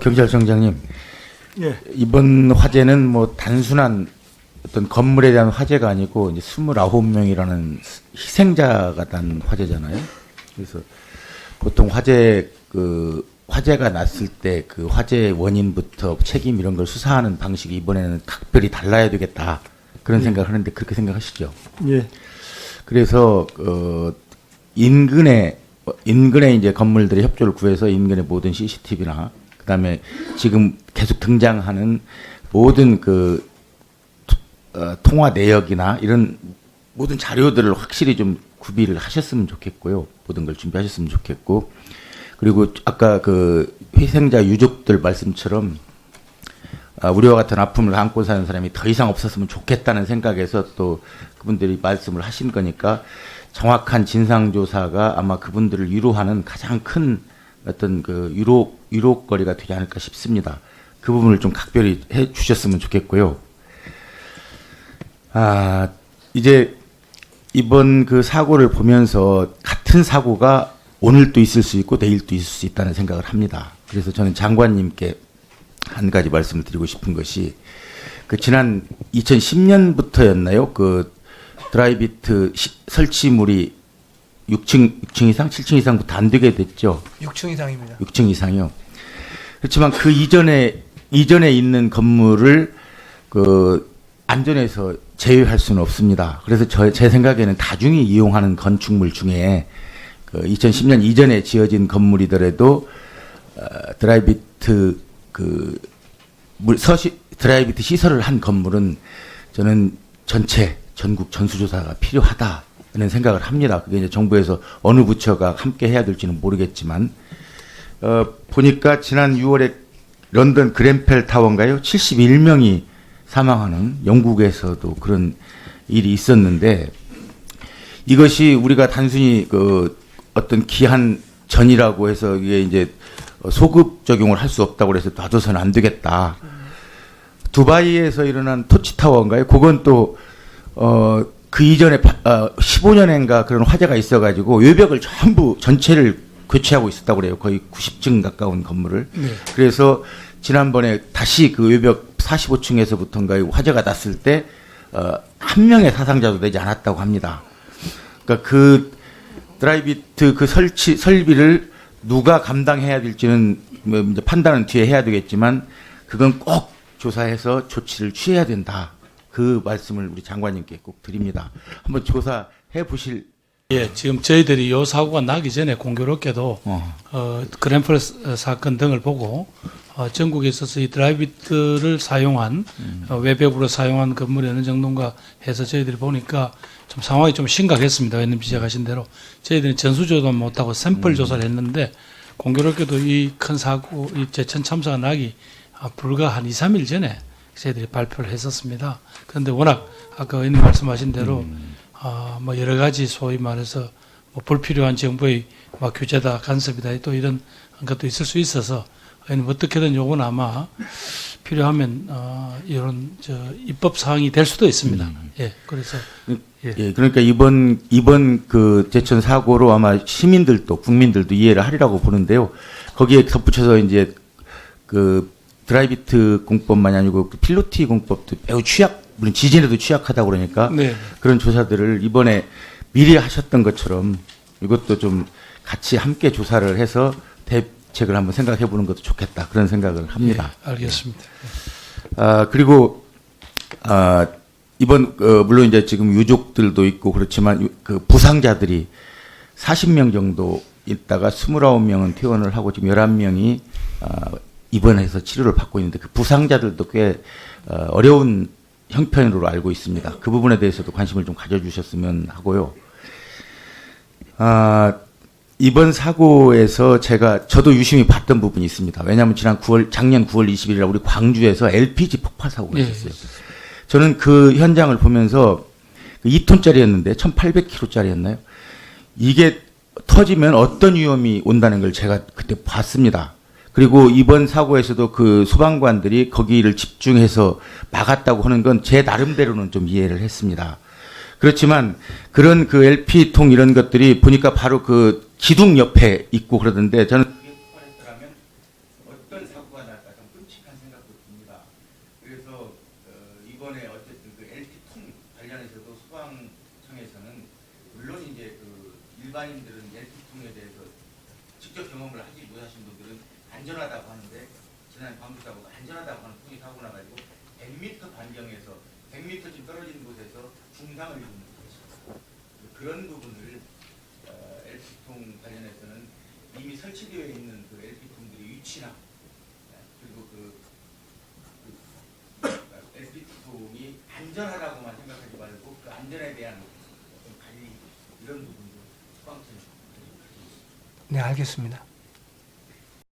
경찰청장님, 예. 이번 화재는 뭐 단순한 어떤 건물에 대한 화재가 아니고 이제 29명이라는 희생자가 난 화재잖아요. 그래서 보통 화재가 났을 때 그 화재 원인부터 책임 이런 걸 수사하는 방식이 이번에는 각별히 달라야 되겠다. 그런 생각을 하는데 그렇게 생각하시죠? 예. 그래서 인근에 이제 건물들의 협조를 구해서 인근의 모든 CCTV나 그다음에 지금 계속 등장하는 모든 통화 내역이나 이런 모든 자료들을 확실히 좀 구비를 하셨으면 좋겠고요. 모든 걸 준비하셨으면 좋겠고, 그리고 아까 그 희생자 유족들 말씀처럼 우리와 같은 아픔을 안고 사는 사람이 더 이상 없었으면 좋겠다는 생각에서 또 그분들이 말씀을 하신 거니까 정확한 진상조사가 아마 그분들을 위로하는 가장 큰 어떤 그 위로거리가 되지 않을까 싶습니다. 그 부분을 좀 각별히 해 주셨으면 좋겠고요. 이제 이번 그 사고를 보면서 같은 사고가 오늘도 있을 수 있고 내일도 있을 수 있다는 생각을 합니다. 그래서 저는 장관님께 한 가지 말씀을 드리고 싶은 것이 그 지난 2010년부터였나요? 그 드라이비트 설치물이 6층 이상, 7층 이상부터 안 되게 됐죠. 6층 이상입니다. 6층 이상이요. 그렇지만 그 이전에 있는 건물을 그 안전에서 제외할 수는 없습니다. 그래서 제 생각에는 다중이 이용하는 건축물 중에 그 2010년 이전에 지어진 건물이더라도 드라이비트 드라이비트 시설을 한 건물은 저는 전국 전수조사가 필요하다는 생각을 합니다. 그게 이제 정부에서 어느 부처가 함께 해야 될지는 모르겠지만, 보니까 지난 6월에 런던 그ren펠 타워인가요? 71명이 사망하는 영국에서도 그런 일이 있었는데, 이것이 우리가 단순히 어떤 기한 전이라고 해서 이게 이제 소급 적용을 할 수 없다고 해서 놔둬서는 안 되겠다. 두바이에서 일어난 토치타워인가요? 그건 또 그 이전에 15년인가 그런 화재가 있어가지고 외벽을 전체를 교체하고 있었다고 그래요. 거의 90층 가까운 건물을. 네. 그래서 지난번에 다시 그 외벽 45층에서부터인가요? 화재가 났을 때 한 명의 사상자도 되지 않았다고 합니다. 그러니까 그 드라이비트 그 설비를 누가 감당해야 될지는 뭐 이제 판단은 뒤에 해야 되겠지만 그건 꼭 조사해서 조치를 취해야 된다. 그 말씀을 우리 장관님께 꼭 드립니다. 한번 조사해 보실. 예, 지금 저희들이 이 사고가 나기 전에 공교롭게도 그ren펠 사건 등을 보고 전국에 있어서 이 드라이비트를 사용한 외벽으로 사용한 건물이 어느 정도인가 해서 저희들이 보니까 좀 상황이 좀 심각했습니다. 왜냐면 지적하신 대로 저희들이 전수조사 못하고 샘플 조사를 했는데 공교롭게도 이 큰 사고, 이 제천 참사가 나기 불과 한 2, 3일 전에 저희들이 발표를 했었습니다. 그런데 워낙 아까 의원님 말씀하신 대로 뭐 여러 가지 소위 말해서 뭐 불필요한 정부의 막 규제다, 간섭이다 또 이런 것도 있을 수 있어서 의원님 어떻게든 요건 아마 필요하면 이런 입법 사항이 될 수도 있습니다. 예, 그래서 예, 그러니까 이번 그 제천 사고로 아마 국민들도 이해를 하리라고 보는데요. 거기에 덧붙여서 이제 그 드라이비트 공법만이 아니고 그 필로티 공법도 매우 물론 지진에도 취약하다고 그러니까 네. 그런 조사들을 이번에 미리 하셨던 것처럼 이것도 좀 같이 함께 조사를 해서 대책을 한번 생각해 보는 것도 좋겠다. 그런 생각을 합니다. 예, 알겠습니다. 그리고 이번 물론 이제 지금 유족들도 있고 그렇지만 그 부상자들이 40명 정도 있다가 29명은 퇴원을 하고 지금 11명이 입원해서 치료를 받고 있는데 그 부상자들도 꽤 어려운 형편으로 알고 있습니다. 그 부분에 대해서도 관심을 좀 가져주셨으면 하고요. 이번 사고에서 저도 유심히 봤던 부분이 있습니다. 왜냐하면 작년 9월 20일 우리 광주에서 LPG 폭발 사고가 있었어요. 저는 그 현장을 보면서 2톤짜리였는데 1800kg짜리였나요? 이게 터지면 어떤 위험이 온다는 걸 제가 그때 봤습니다. 그리고 이번 사고에서도 그 소방관들이 거기를 집중해서 막았다고 하는 건 제 나름대로는 좀 이해를 했습니다. 그렇지만 그런 그 LP통 이런 것들이 보니까 바로 그 기둥 옆에 있고 그러던데 저는 그게 폭발했더라면 어떤 사고가 입장에서는 물론 이제 그 일반인들은 LP통에 대해서 직접 경험을 하지 못하신 분들은 안전하다고 하는데 지난 광주사고가 안전하다고 하는 통이 사고 나가지고 100m 반경에서 100m쯤 떨어진 곳에서 중상을 입은 것이죠. 그런 부분을 LP통 관련해서는 이미 설치되어 있는 그 LP통들의 위치나 그리고 LP통이 안전하다고만 생각하지 말고 그 안전에 대한 어떤 관리 이런 부분도 수강팀 네, 알겠습니다.